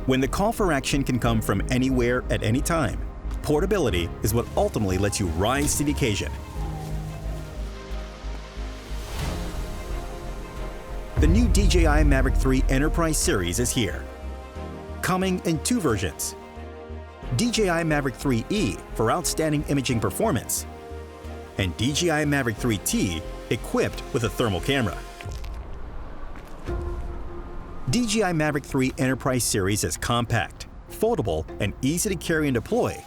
When the call for action can come from anywhere at any time, portability is what ultimately lets you rise to the occasion. The new DJI Mavic 3 Enterprise series is here, coming in two versions. DJI Mavic 3E for outstanding imaging performance, and DJI Mavic 3T equipped with a thermal camera. DJI Mavic 3 Enterprise series is compact, foldable, and easy to carry and deploy,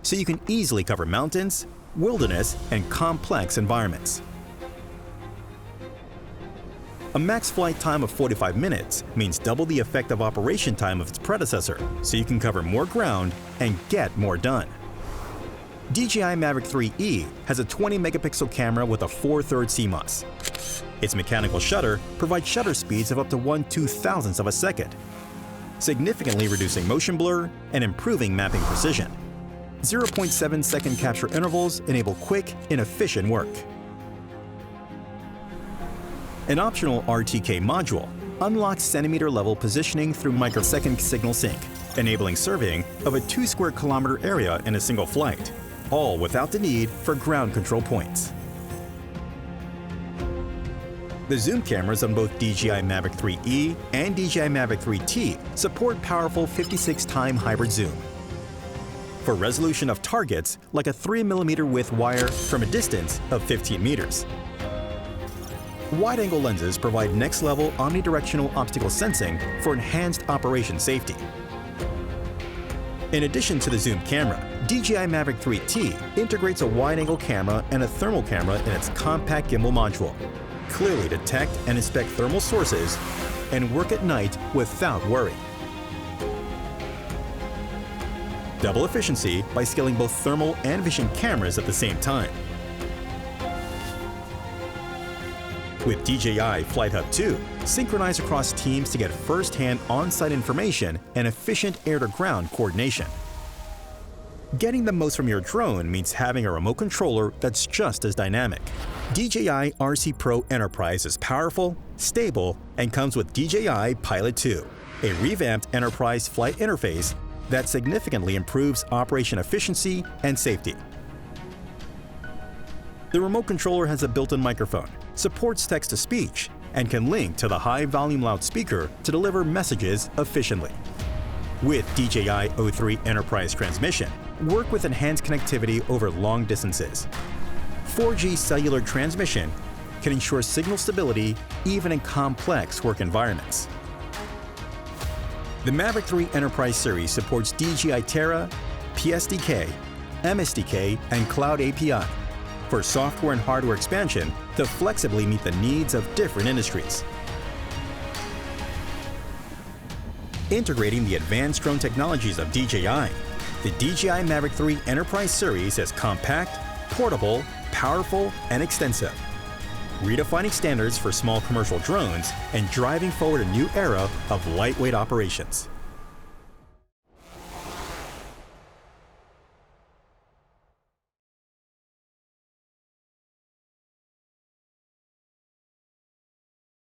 so you can easily cover mountains, wilderness, and complex environments. A max flight time of 45 minutes means double the effective operation time of its predecessor, so you can cover more ground and get more done. DJI Mavic 3E has a 20-megapixel camera with a 4/3 CMOS. Its mechanical shutter provides shutter speeds of up to 1/2000th of a second, significantly reducing motion blur and improving mapping precision. 0.7-second capture intervals enable quick and efficient work. An optional RTK module unlocks centimeter-level positioning through microsecond signal sync, enabling surveying of a 2 square kilometer area in a single flight, all without the need for ground control points. The zoom cameras on both DJI Mavic 3E and DJI Mavic 3T support powerful 56-time hybrid zoom for resolution of targets like a 3mm width wire from a distance of 15 meters. Wide-angle lenses provide next-level omnidirectional optical sensing for enhanced operation safety. In addition to the zoom camera, DJI Mavic 3T integrates a wide-angle camera and a thermal camera in its compact gimbal module. Clearly detect and inspect thermal sources and work at night without worry. Double efficiency by scaling both thermal and vision cameras at the same time. With DJI Flight Hub 2, synchronize across teams to get first-hand on-site information and efficient air-to-ground coordination. Getting the most from your drone means having a remote controller that's just as dynamic. DJI RC Pro Enterprise is powerful, stable, and comes with DJI Pilot 2, a revamped enterprise flight interface that significantly improves operation efficiency and safety. The remote controller has a built-in microphone, supports text-to-speech, and can link to the high-volume loudspeaker to deliver messages efficiently. With DJI O3 Enterprise transmission, work with enhanced connectivity over long distances. 4G cellular transmission can ensure signal stability even in complex work environments. The Mavic 3 Enterprise series supports DJI Terra, PSDK, MSDK, and Cloud API for software and hardware expansion to flexibly meet the needs of different industries. Integrating the advanced drone technologies of DJI, the DJI Mavic 3 Enterprise series is compact, portable, powerful, and extensive, redefining standards for small commercial drones and driving forward a new era of lightweight operations.